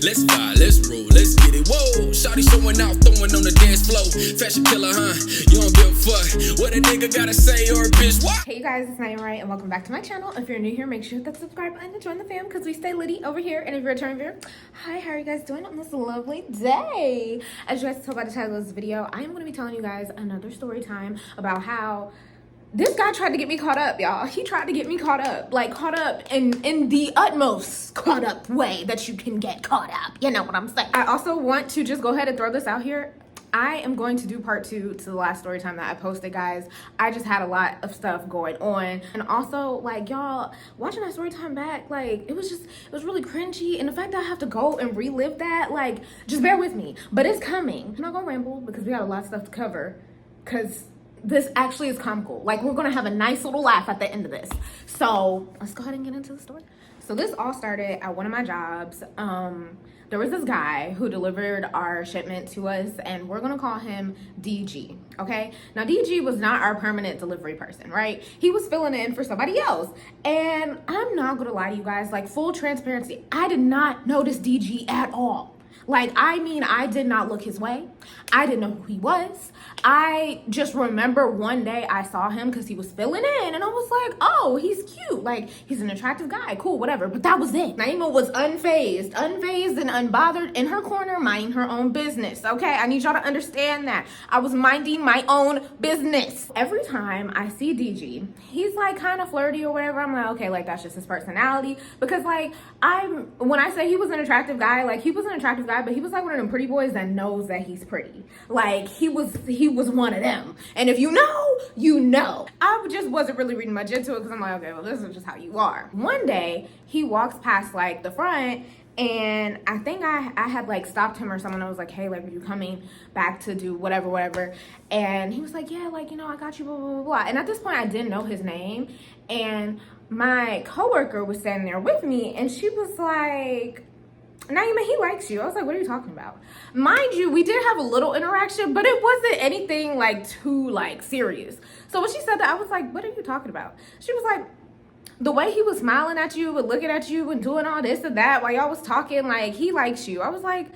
Let's vibe, let's roll, let's get it. Whoa, shawty showing out, throwing on the dance floor. Fashion killer, huh? You don't give a fuck what a nigga gotta say or a bitch. What? Hey you guys, it's naimahrae and welcome back to my channel. If you're new here, make sure to hit that subscribe button and join the fam because we stay litty over here. And if you're a returning viewer, hi, how are you guys doing on this lovely day? As you guys can tell by the title of this video, I am going to be telling you guys another story time about how this guy tried to get me caught up, y'all. He tried to get me caught up, like caught up in the utmost caught up way that you can get caught up. You know what I'm saying? I also want to just go ahead and throw this out here. I am going to do part 2 to the last story time that I posted, guys. I just had a lot of stuff going on. And also, like, y'all, watching that story time back, like, it was really cringy. And the fact that I have to go and relive that, like, just bear with me. But it's coming. I'm not gonna ramble because we got a lot of stuff to cover. Because this actually is comical. Like, we're gonna have a nice little laugh at the end of this. So let's go ahead and get into the story. So this all started at one of my jobs. There was this guy who delivered our shipment to us, and we're gonna call him DG, okay? Now, DG was not our permanent delivery person, right? He was filling in for somebody else. And I'm not gonna lie to you guys, like, full transparency, I did not notice DG at all. Like, I mean, I did not look his way. I didn't know who he was. I just remember one day I saw him because he was filling in, and I was like, oh, he's cute. Like, he's an attractive guy. Cool, whatever. But that was it. Naimah was unfazed and unbothered in her corner, minding her own business, okay? I need y'all to understand that. I was minding my own business. Every time I see DG, he's like kind of flirty or whatever. I'm like, okay, like, that's just his personality. Because, like, when I say he was an attractive guy, like, he was an attractive guy, but he was like one of them pretty boys that knows that he's pretty. Like, he was one of them. And if you know, you know. I just wasn't really reading much into it because I'm like, okay, well, this is just how you are. One day, he walks past, like, the front, and I think I had, like, stopped him or someone. I was like, hey, like, are you coming back to do whatever? And he was like, yeah, like, you know, I got you, blah, blah, blah, blah. And at this point, I didn't know his name. And my coworker was standing there with me, and she was like, Naimah, he likes you. I was like, what are you talking about? Mind you, we did have a little interaction, but it wasn't anything like too like serious. So when she said that, I was like, what are you talking about? She was like, the way he was smiling at you and looking at you and doing all this and that while y'all was talking, like, he likes you. I was like,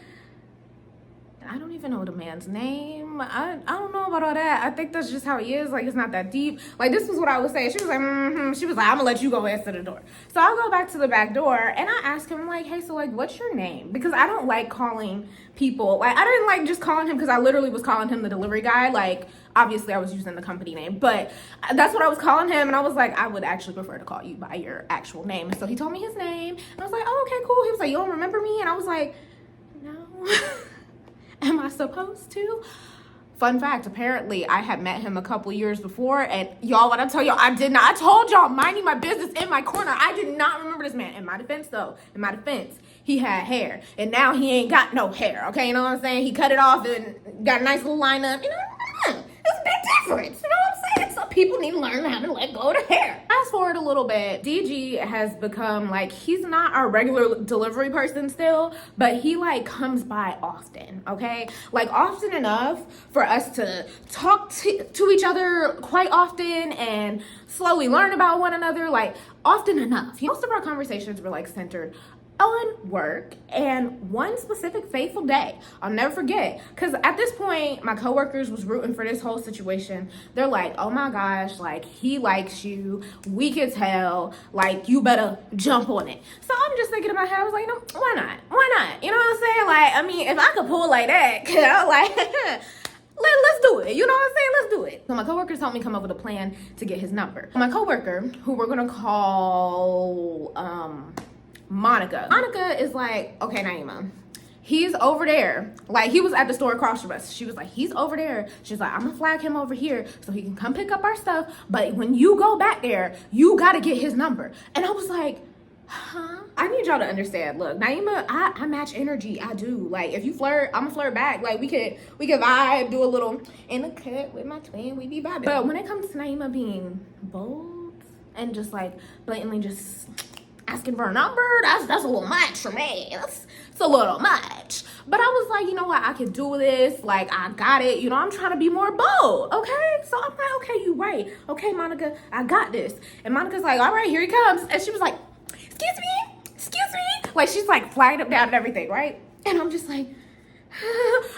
I don't even know the man's name. I don't know about all that. I think that's just how he is. Like, it's not that deep. Like, this was what I was saying. She was like, She was like, I'm gonna let you go answer the door. So I'll go back to the back door and I ask him, like, hey, so, like, what's your name? Because I don't like calling people. Like, I didn't like just calling him because I literally was calling him the delivery guy. Like, obviously I was using the company name, but that's what I was calling him. And I was like, I would actually prefer to call you by your actual name. And so he told me his name. And I was like, oh, okay, cool. He was like, you don't remember me? And I was like, no. Am I supposed to? Fun fact, apparently I had met him a couple years before, and y'all, when I tell y'all, I did not. I told y'all, minding my business in my corner. I did not remember this man. In my defense, though, he had hair, and now he ain't got no hair, okay? You know what I'm saying? He cut it off and got a nice little lineup. You know, it's a big difference. You know what I'm saying? So people need to learn how to let go of the hair. Fast forward a little bit, DG has become, like, he's not our regular delivery person still, but he, like, comes by often, okay? Like, often enough for us to talk to each other quite often and slowly learn about one another, like, often enough. Most of our conversations were, like, centered on work and one specific fateful day I'll never forget, because at this point my coworkers was rooting for this whole situation. They're like, oh my gosh, like, he likes you, we could tell, like, you better jump on it. So I'm just thinking in my head, I was like, you know, why not, you know what I'm saying? Like, I mean, if I could pull like that, you know, like let's do it, you know what I'm saying? Let's do it. So my coworkers helped me come up with a plan to get his number. My coworker, who we're gonna call Monica is like, okay, Naimah, he's over there. Like, he was at the store across from us. She was like, he's over there. She's like, I'm gonna flag him over here so he can come pick up our stuff. But when you go back there, you gotta get his number. And I was like, huh? I need y'all to understand. Look, Naimah, I match energy. I do. Like, if you flirt, I'm gonna flirt back. Like, we could vibe, do a little in the cut with my twin. We be vibing. But when it comes to Naimah being bold and just, like, blatantly just asking for a number, that's a little much for me. It's a little much. But I was like, you know what, I can do this. Like, I got it. You know, I'm trying to be more bold, okay? So I'm like, okay, you right. Okay, Monica, I got this. And Monica's like, all right, here he comes. And she was like, excuse me, Like, she's like flying up, down, and everything, right? And I'm just like,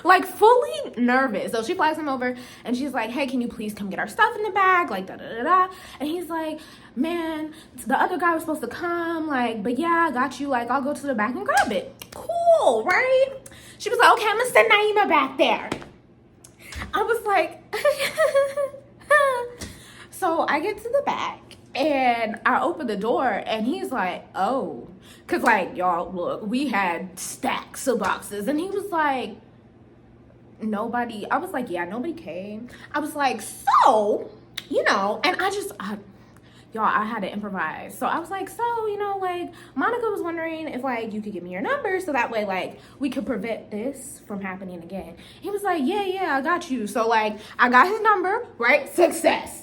like fully nervous. So she flies him over and she's like, hey, can you please come get our stuff in the bag? Like, da da da da. And he's like, man, the other guy was supposed to come. Like, but yeah, I got you. Like, I'll go to the back and grab it. Cool, right? She was like, okay, I'm gonna send Naimah back there. I was like, so I get to the back and I open the door and he's like, oh, cause like, y'all, look, we had stacks of boxes. And he was like, nobody. I was like, yeah, nobody came. I was like, so, you know, and y'all, I had to improvise. So I was like, so, you know, like, Monica was wondering if, like, you could give me your number so that way, like, we could prevent this from happening again. He was like, yeah, I got you. So, like, I got his number, right? Success.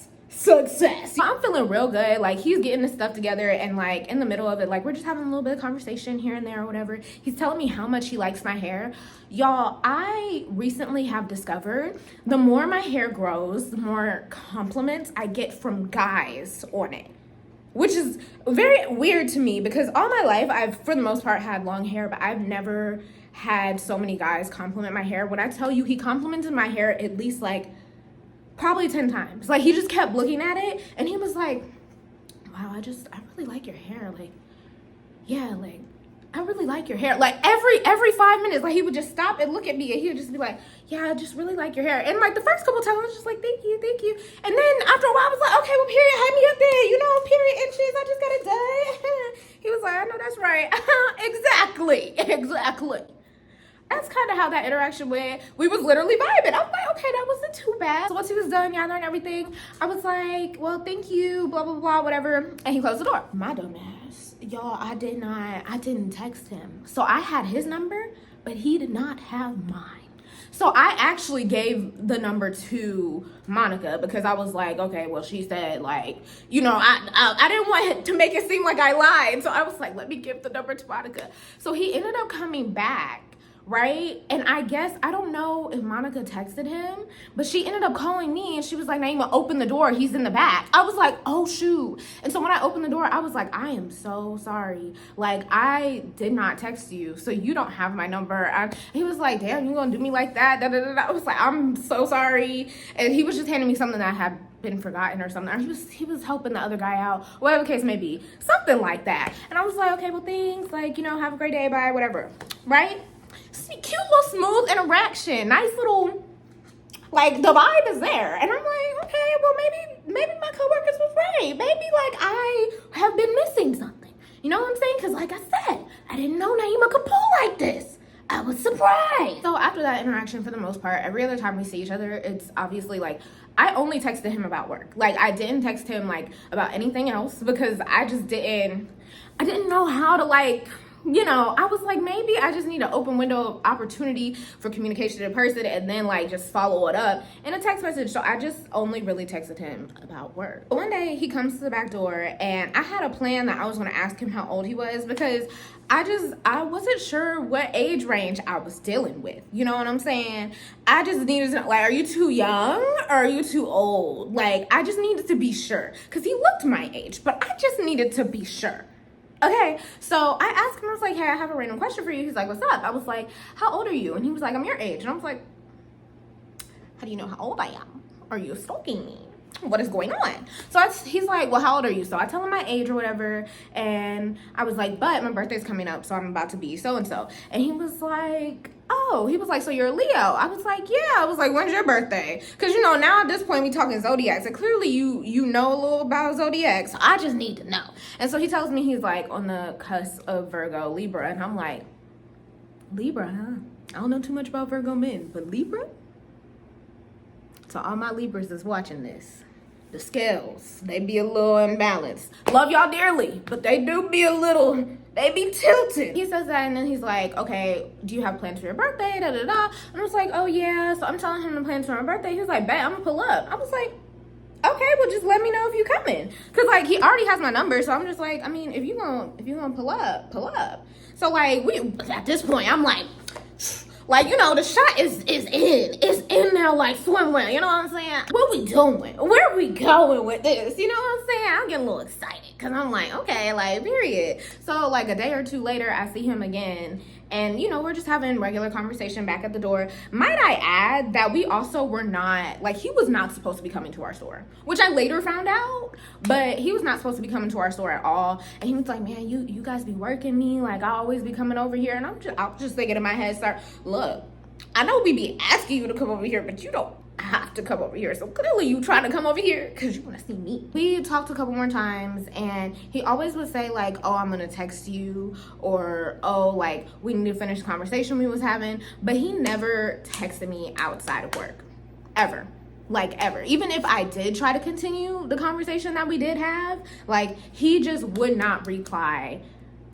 I'm feeling real good. Like, he's getting this stuff together and, like, in the middle of it, like, we're just having a little bit of conversation here and there or whatever. He's telling me how much he likes my hair. Y'all, I recently have discovered the more my hair grows, the more compliments I get from guys on it, which is very weird to me because all my life I've, for the most part, had long hair, but I've never had so many guys compliment my hair. When I tell you he complimented my hair at least, like, probably 10 times. Like, he just kept looking at it and he was like, wow, I really like your hair. Like, yeah, like, I really like your hair. Like, every 5 minutes, like, he would just stop and look at me and he would just be like, yeah, I just really like your hair. And, like, the first couple times I was just like, thank you. And then after a while I was like, okay, well, period, hide me up there, you know, period inches, I just got it done. He was like, I know that's right. Exactly. That's kind of how that interaction went. We was literally vibing. I was like, okay, that wasn't too bad. So once he was done gathering everything, I was like, well, thank you, blah, blah, blah, whatever. And he closed the door. My dumb ass. Y'all, I didn't text him. So I had his number, but he did not have mine. So I actually gave the number to Monica because I was like, okay, well, she said, like, you know, I didn't want to make it seem like I lied. So I was like, let me give the number to Monica. So he ended up coming back. Right? And I guess, I don't know if Monica texted him, but she ended up calling me and she was like, Naimah, open the door. He's in the back. I was like, oh, shoot. And so when I opened the door, I was like, I am so sorry. Like, I did not text you, so you don't have my number. He was like, damn, you gonna do me like that? Da, da, da, da. I was like, I'm so sorry. And he was just handing me something that had been forgotten or something. Or he was helping the other guy out, whatever the case may be. Something like that. And I was like, okay, well, thanks. Like, you know, have a great day. Bye, whatever. Right? Cute little smooth interaction, nice little, like, the vibe is there. And I'm like, okay, well, maybe my coworkers was right. Maybe, like, I have been missing something. You know what I'm saying? Because, like I said, I didn't know Naimah could pull like this. I was surprised. So after that interaction, for the most part, every other time we see each other, it's obviously, like, I only texted him about work. Like, I didn't text him, like, about anything else because I just didn't know how to, like, you know, I was like, maybe I just need an open window of opportunity for communication in person and then, like, just follow it up in a text message. So I just only really texted him about work. One day he comes to the back door and I had a plan that I was going to ask him how old he was because I wasn't sure what age range I was dealing with. You know what I'm saying? I just needed to know, like, are you too young or are you too old? Like, I just needed to be sure because he looked my age, but I just needed to be sure. Okay, so I asked him, I was like, hey, I have a random question for you. He's like, what's up? I was like, how old are you? And he was like, I'm your age. And I was like, how do you know how old I am? Are you stalking me? What is going on? So he's like, well, how old are you? So I tell him my age or whatever. And I was like, but my birthday's coming up, so I'm about to be so-and-so. And he was like, oh, he was like, so you're a Leo? I was like, yeah. I was like, when's your birthday? Because, you know, now at this point, we talking zodiacs. And clearly you know a little about zodiacs. So I just need to know. And so he tells me he's like on the cusp of Virgo, Libra. And I'm like, Libra, huh? I don't know too much about Virgo men, but Libra? So all my Libras is watching this. The scales, they be a little imbalanced. Love y'all dearly, but they do be they be tilted. He says that and then he's like, okay, do you have plans for your birthday? Da da da. And I was like, oh yeah. So I'm telling him the plans for my birthday. He was like, bet, I'm gonna pull up. I was like, okay, well just let me know if you coming. Cause like he already has my number, so I'm just like, I mean, if you gonna pull up. So like at this point, I'm like Like, you know, the shot is in. It's in there like swimwear. You know what I'm saying? What we doing? Where are we going with this? You know what I'm saying? I'm getting a little excited because I'm like, okay, like, period. So, like, a day or two later, I see him again. And, you know, we're just having regular conversation back at the door. Might I add that we also were not, like, he was not supposed to be coming to our store, which I later found out, but he was not supposed to be coming to our store at all. And he was like, man, you guys be working me. Like, I always be coming over here. And I'm just thinking in my head, sir, look, I know we be asking you to come over here, but you don't have to come over here. So clearly you trying to come over here because you want to see me. We talked a couple more times and he always would say like, oh, I'm gonna text you, or oh, like we need to finish the conversation we was having. But he never texted me outside of work, ever. Like, ever. Even if I did try to continue the conversation that we did have, like, he just would not reply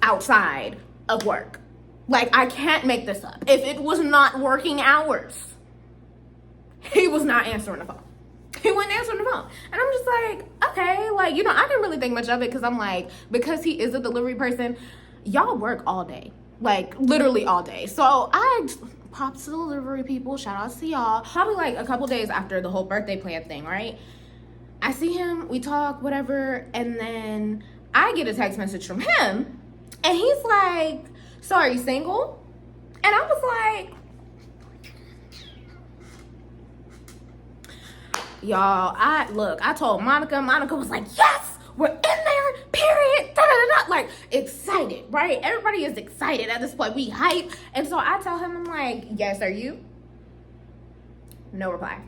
outside of work. Like, I can't make this up. If it was not working hours, he was not answering the phone. He wasn't answering the phone. And I'm just like, okay, like, you know, I didn't really think much of it because I'm like, because he is a delivery person, y'all work all day. Like, literally all day. So I props to the delivery people, shout outs to y'all. Probably like a couple days after the whole birthday plan thing, right? I see him, we talk, whatever, and then I get a text message from him, and he's like, so are you single? And I was like, y'all, I told Monica was like, yes, we're in there, period, da-da-da-da, like, excited, right? Everybody is excited at this point, we hype. And so I tell him, I'm like, yes, are you? No reply.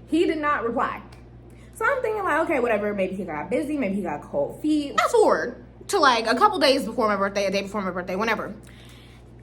He did not reply. So I'm thinking like, okay, whatever, maybe he got busy, maybe he got cold feet. Fast forward to like a couple days before my birthday, a day before my birthday, whenever.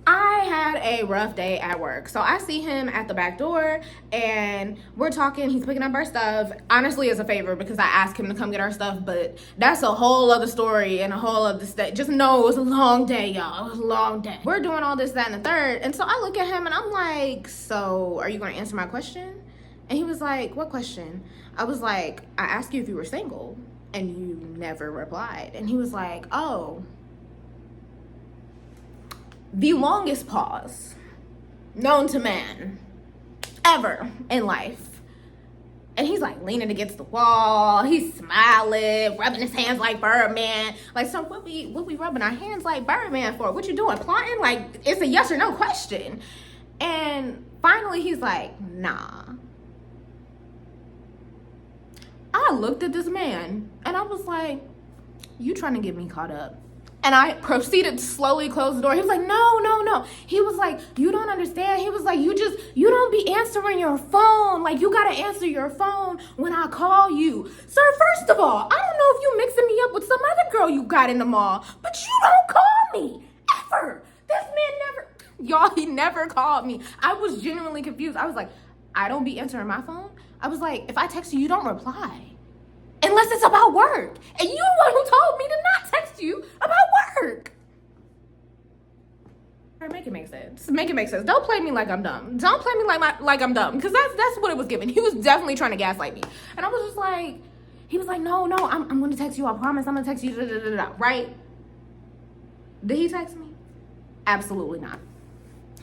I had a rough day at work. So I see him at the back door and we're talking, he's picking up our stuff. Honestly, as a favor, because I asked him to come get our stuff, but that's a whole other story and a whole other state. Just know it was a long day, y'all. It was a long day. We're doing all this, that, and the third. And so I look at him and I'm like, so are you gonna answer my question? And he was like, what question? I was like, I asked you if you were single and you never replied. And he was like, oh. The longest pause known to man ever in life. And he's like leaning against the wall, he's smiling, rubbing his hands like Birdman. Like, so what we rubbing our hands like Birdman for? What you doing, plotting? Like, it's a yes or no question. And finally he's like, nah. I looked at this man and I was like, you trying to get me caught up? And I proceeded to slowly close the door. He was like, no. He was like, you don't understand. He was like, you don't be answering your phone. Like, you gotta answer your phone when I call you. Sir, first of all, I don't know if you mixing me up with some other girl you got in the mall, but you don't call me, ever. This man never, y'all, he never called me. I was genuinely confused. I was like, I don't be answering my phone. I was like, if I text you, you don't reply. Unless it's about work. And you the one who told me to not text you about work. Make it make sense. Make it make sense. Don't play me like I'm dumb. Don't play me like I'm dumb. Because that's what it was given. He was definitely trying to gaslight me. And I was just like, he was like, no, I'm going to text you. I promise I'm going to text you. Da, da, da, da, right? Did he text me? Absolutely not.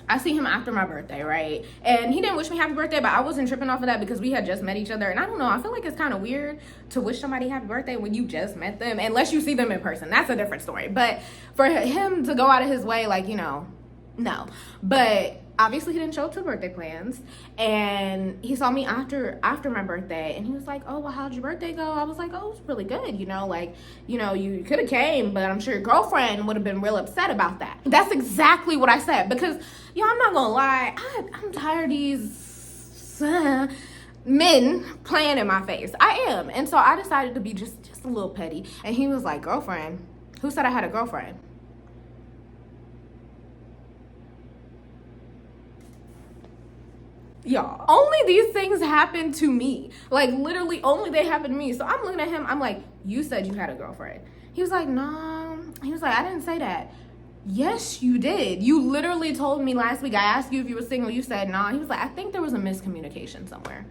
I see him after my birthday, right? And he didn't wish me happy birthday, but I wasn't tripping off of that because we had just met each other. And I don't know, I feel like it's kind of weird to wish somebody happy birthday when you just met them, unless you see them in person. That's a different story. But for him to go out of his way, like, you know, no. But obviously he didn't show up to the birthday plans. And he saw me after my birthday. And he was like, oh, well, how'd your birthday go? I was like, oh, it was really good. You know, like, you know, you could have came, but I'm sure your girlfriend would have been real upset about that. That's exactly what I said. Because, yo, I'm not gonna lie, I'm tired of these men playing in my face. I am. And so I decided to be just a little petty. And he was like, girlfriend? Who said I had a girlfriend? Y'all, only these things happen to me. Like, literally only they happen to me. So I'm looking at him, I'm like, you said you had a girlfriend. He was like, no. He was like, I didn't say that. Yes, you did. You literally told me last week. I asked you if you were single. You said nah. He was like, I think there was a miscommunication somewhere.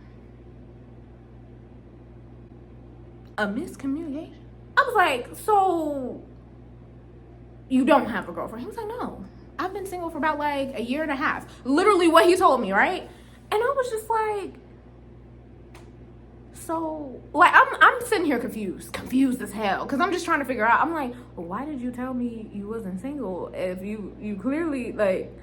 A miscommunication? I was like, so you don't have a girlfriend? He was like, no, I've been single for about like a year and a half. Literally what he told me, right? And I was just like, so, like, I'm sitting here confused as hell, because I'm just trying to figure out. I'm like, well, why did you tell me you wasn't single if you clearly, like,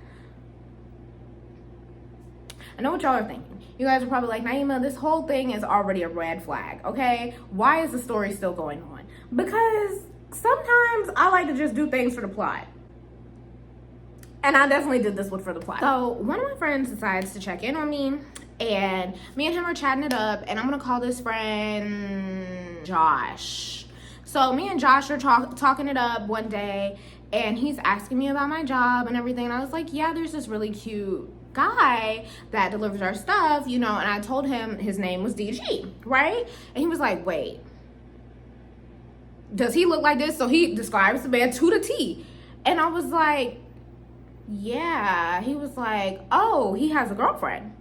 I know what y'all are thinking. You guys are probably like, Naimah, this whole thing is already a red flag, okay? Why is the story still going on? Because sometimes I like to just do things for the plot. And I definitely did this one for the plot. So one of my friends decides to check in on me, and me and him are chatting it up, and I'm gonna call this friend Josh. So me and Josh are talking it up one day, and he's asking me about my job and everything. And I was like, yeah, there's this really cute guy that delivers our stuff, you know. And I told him his name was DG, right? And he was like, wait, does he look like this? So he describes the man to the T. And I was like, yeah. He was like, oh, he has a girlfriend.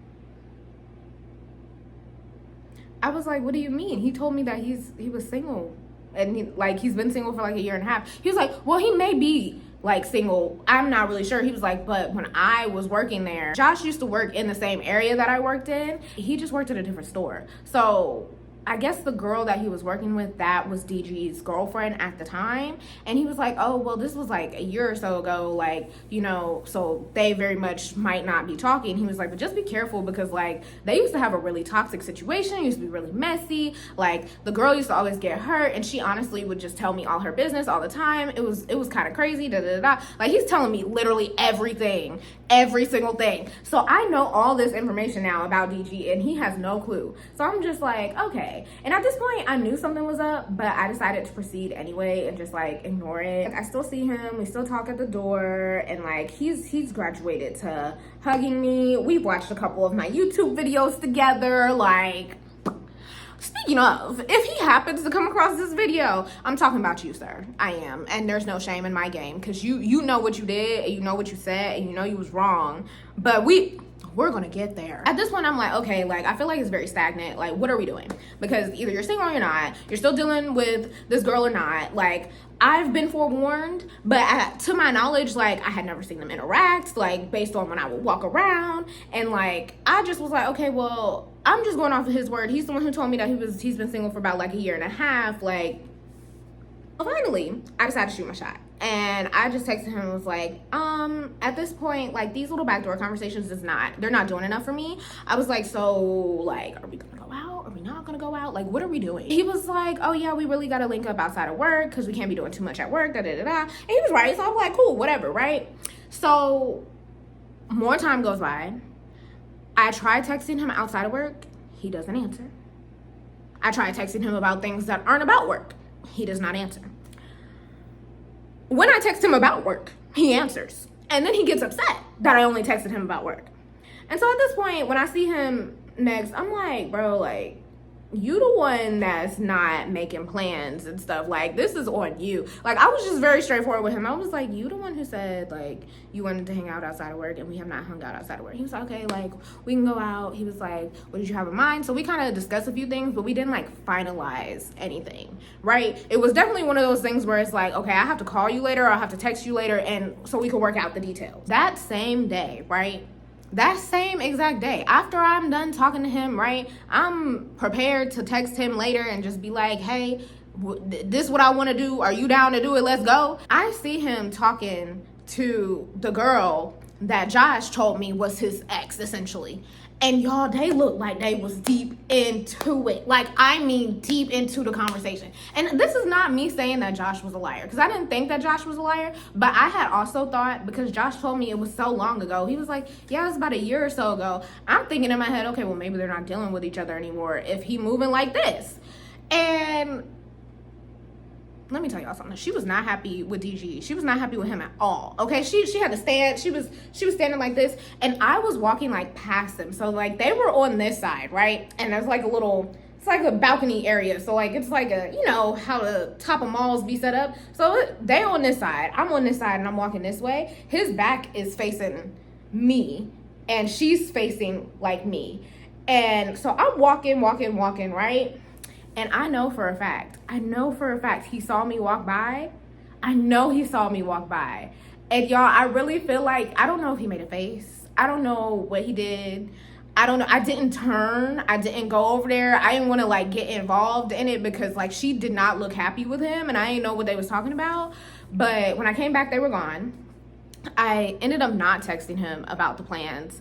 I was like, what do you mean? He told me that he was single, and he's been single for like a year and a half. He was like, well, he may be like single, I'm not really sure. He was like, but when I was working there, Josh used to work in the same area that I worked in. He just worked at a different store. So I guess the girl that he was working with, that was DG's girlfriend at the time. And he was like, oh, well, this was like a year or so ago, like, you know, so they very much might not be talking. He was like, but just be careful, because like they used to have a really toxic situation. It used to be really messy. Like the girl used to always get hurt, and she honestly would just tell me all her business all the time. It was kind of crazy. Like he's telling me literally everything, every single thing. So I know all this information now about DG, and he has no clue. So I'm just like, okay. And at this point, I knew something was up, but I decided to proceed anyway and just like ignore it. I still see him. We still talk at the door, and like he's graduated to hugging me. We've watched a couple of my YouTube videos together. Like, speaking of, if he happens to come across this video, I'm talking about you, sir. I am. And there's no shame in my game, because you know what you did, and you know what you said, and you know you was wrong. But we're gonna get there. At this point, I'm like, okay, like I feel like it's very stagnant. Like, what are we doing? Because either you're single or you're not. You're still dealing with this girl or not. Like, I've been forewarned, but to my knowledge, like I had never seen them interact, like based on when I would walk around. And like I just was like, okay, well, I'm just going off of his word. He's the one who told me that he's been single for about like a year and a half. Like, finally, I decided to shoot my shot. And I just texted him and was like, at this point, like these little backdoor conversations they're not doing enough for me. I was like, so like, are we gonna go out? Are we not gonna go out? Like, what are we doing? He was like, oh yeah, we really gotta link up outside of work, because we can't be doing too much at work, da-da-da-da. And he was right. So I'm like, cool, whatever, right? So more time goes by. I try texting him outside of work. He doesn't answer. I try texting him about things that aren't about work. He does not answer. When I text him about work, he answers. And then he gets upset that I only texted him about work. And so at this point, when I see him next, I'm like, bro, like, you the one that's not making plans and stuff. Like, this is on you. Like, I was just very straightforward with him. I was like, you the one who said, like, you wanted to hang out outside of work, and we have not hung out outside of work. He was like, okay, like, we can go out. He was like, what did you have in mind? So we kind of discussed a few things, but we didn't, like, finalize anything, right? It was definitely one of those things where it's like, okay, I have to call you later, or I'll have to text you later, and so we can work out the details. That same day, right? That same exact day, after I'm done talking to him, right, I'm prepared to text him later and just be like, hey, this is what I want to do. Are you down to do it? Let's go. I see him talking to the girl that Josh told me was his ex, essentially. And y'all, they look like they was deep into it. Like, I mean, deep into the conversation. And this is not me saying that Josh was a liar, because I didn't think that Josh was a liar. But I had also thought, because Josh told me it was so long ago, he was like, yeah, it was about a year or so ago. I'm thinking in my head, okay, well, maybe they're not dealing with each other anymore if he moving like this. And let me tell y'all something. She was not happy with DG. She was not happy with him at all. Okay, she had to stand. She was standing like this, and I was walking like past them. So like they were on this side, right? And there's like it's like a balcony area. So like it's like a, you know how the top of malls be set up. So they on this side. I'm on this side, and I'm walking this way. His back is facing me, and she's facing like me. And so I'm walking, right? And I know for a fact he saw me walk by. I know he saw me walk by. And y'all, I really feel like, I don't know if he made a face. I don't know what he did. I don't know. I didn't turn. I didn't go over there. I didn't want to like get involved in it because like she did not look happy with him and I didn't know what they was talking about. But when I came back, they were gone. I ended up not texting him about the plans.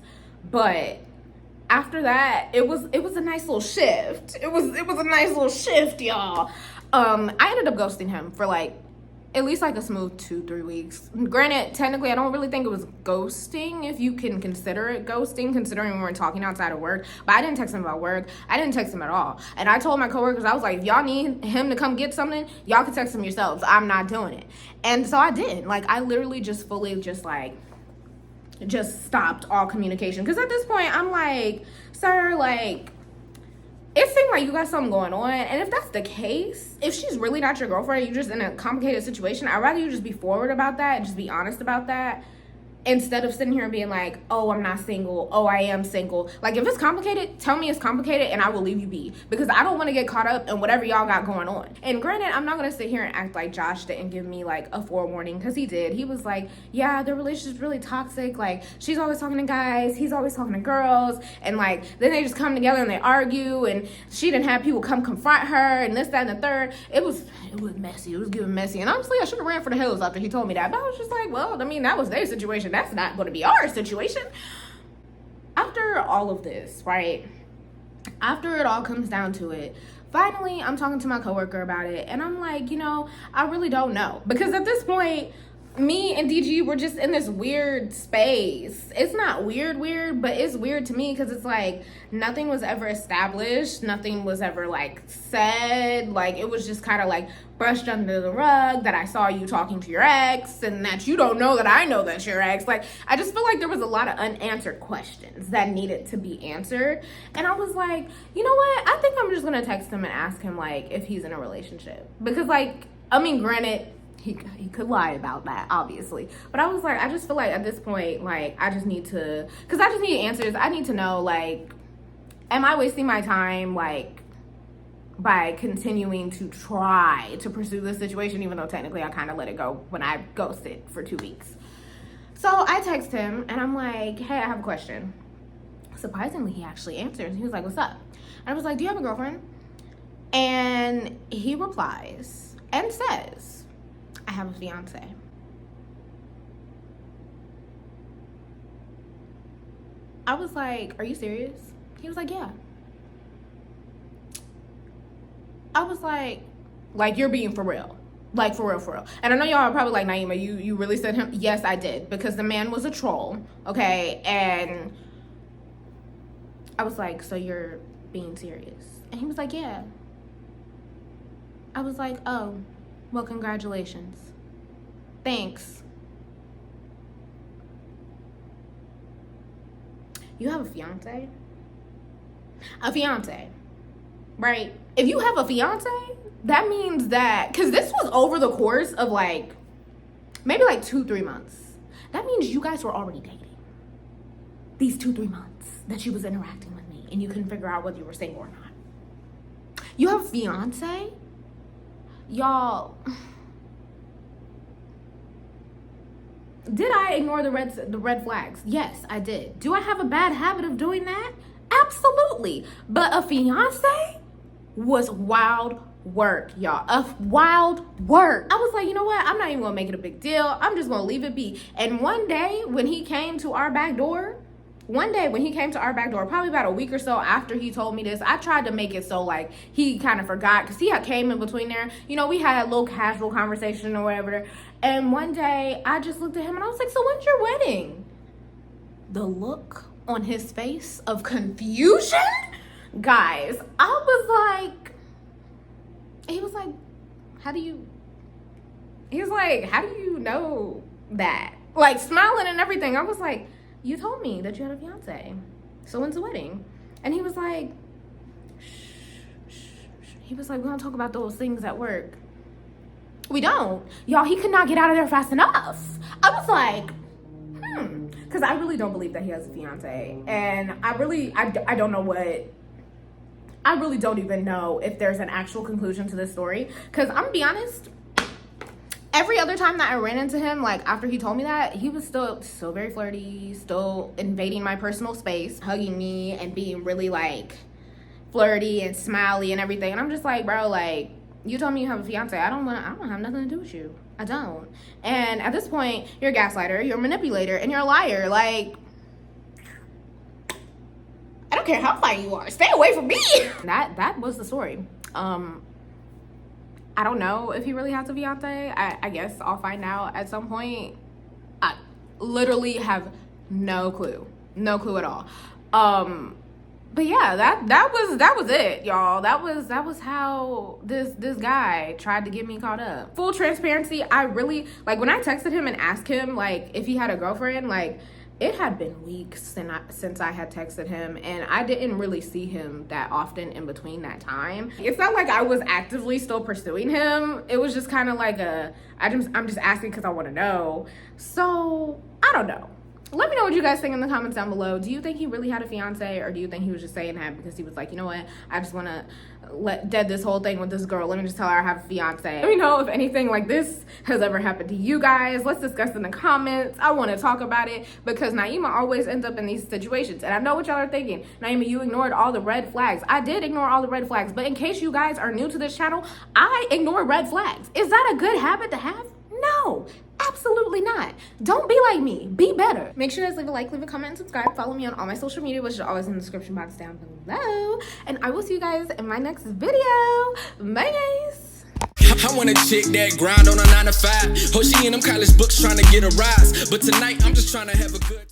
But after that, it was a nice little shift. It was a nice little shift, y'all. I ended up ghosting him for like at least like a smooth 2-3 weeks. Granted, technically, I don't really think it was ghosting, if you can consider it ghosting, considering we weren't talking outside of work. But I didn't text him about work. I didn't text him at all. And I told my coworkers, I was like, if y'all need him to come get something, y'all can text him yourselves. I'm not doing it. And so I didn't. Like, I literally just fully just stopped all communication. Because at this point, I'm like, sir, like, it seemed like you got something going on. And if that's the case, if she's really not your girlfriend, you're just in a complicated situation, I'd rather you just be forward about that, just be honest about that, instead of sitting here and being like, oh, I'm not single, oh, I am single. Like, if it's complicated, tell me it's complicated and I will leave you be, because I don't want to get caught up in whatever y'all got going on. And granted, I'm not going to sit here and act like Josh didn't give me like a forewarning, because he did. He was like, yeah, their relationship's really toxic. Like, she's always talking to guys, he's always talking to girls, and like, then they just come together and they argue, and she didn't have people come confront her, and this, that, and the third. It was messy. It was getting messy. And honestly, I should have ran for the hills after he told me that. But I was just like, well, I mean, that was their situation. That's not going to be our situation. After all of this, right? After it all comes down to it, finally, I'm talking to my coworker about it. And I'm like, you know, I really don't know. Because at this point, me and DG were just in this weird space. It's not weird, but it's weird to me because it's like nothing was ever established. Nothing was ever like said. Like, it was just kind of like brushed under the rug that I saw you talking to your ex and that you don't know that I know that's your ex. Like, I just feel like there was a lot of unanswered questions that needed to be answered. And I was like, you know what? I think I'm just going to text him and ask him like if he's in a relationship. Because like, I mean, granted, he could lie about that, obviously. But I was like, I just feel like at this point, like, I just need to, because I just need answers. I need to know, like, am I wasting my time, like, by continuing to try to pursue this situation, even though technically I kind of let it go when I ghosted for 2 weeks. So I text him, and I'm like, hey, I have a question. Surprisingly, he actually answers. He was like, what's up? And I was like, do you have a girlfriend? And he replies and says, I have a fiance. I was like, are you serious? He was like, yeah. I was like you're being for real. Like, for real. And I know y'all are probably like, Naimah, you really said him? Yes, I did. Because the man was a troll, okay? And I was like, so you're being serious? And he was like, yeah. I was like, oh, well, congratulations. Thanks. You have a fiance? A fiance, right? If you have a fiance, that means that, because this was over the course of like, maybe like 2-3 months. That means you guys were already dating. These 2-3 months that she was interacting with me and you couldn't figure out whether you were single or not. You have a fiance? Y'all, did I ignore the red flags? Yes, I did. Do I have a bad habit of doing that? Absolutely. But a fiance was wild work, y'all. Wild work. I was like, you know what? I'm not even gonna make it a big deal. I'm just gonna leave it be. And one day when he came to our back door, probably about a week or so after he told me this, I tried to make it so like he kind of forgot, because he had came in between there. You know, we had a little casual conversation or whatever. And one day I just looked at him and I was like, so when's your wedding? The look on his face of confusion, guys, I was like, he was like, how do you know that? Like, smiling and everything. I was like, you told me that you had a fiance. So when's the wedding? And he was like, shh. He was like, we don't talk about those things at work. We don't. Y'all, he could not get out of there fast enough. I was like, because I really don't believe that he has a fiance. And I don't know I really don't even know if there's an actual conclusion to this story. Because I'm gonna be honest, every other time that I ran into him, like after he told me that, he was still very flirty, still invading my personal space, hugging me and being really like flirty and smiley and everything. And I'm just like, bro, like, you told me you have a fiance. I don't have nothing to do with you. I don't. And at this point, you're a gaslighter, you're a manipulator, and you're a liar. Like, I don't care how fine you are. Stay away from me. That was the story. I don't know if he really has a fiance. I guess I'll find out at some point. I literally have no clue. No clue at all. But yeah, that was it, y'all. That was how this guy tried to get me caught up. Full transparency, I really, like, when I texted him and asked him like if he had a girlfriend, like, it had been weeks since I had texted him, and I didn't really see him that often in between that time. It's not like I was actively still pursuing him. It was just kind of like I'm just asking because I want to know. So I don't know. Let me know what you guys think in the comments down below. Do you think he really had a fiance, or do you think he was just saying that because he was like, you know what, I just want to dead this whole thing with this girl. Let me just tell her I have a fiance. Let me know if anything like this has ever happened to you guys. Let's discuss in the comments. I want to talk about it because Naimah always ends up in these situations. And I know what y'all are thinking. Naimah, you ignored all the red flags. I did ignore all the red flags. But in case you guys are new to this channel, I ignore red flags. Is that a good habit to have? No, absolutely not. Don't be like me. Be better. Make sure you guys leave a like, leave a comment, and subscribe. Follow me on all my social media, which is always in the description box down below. And I will see you guys in my next video. Bye, guys. I want a chick that grind on a 9 to 5. Oh, she in them college books trying to get a rise. But tonight, I'm just trying to have a good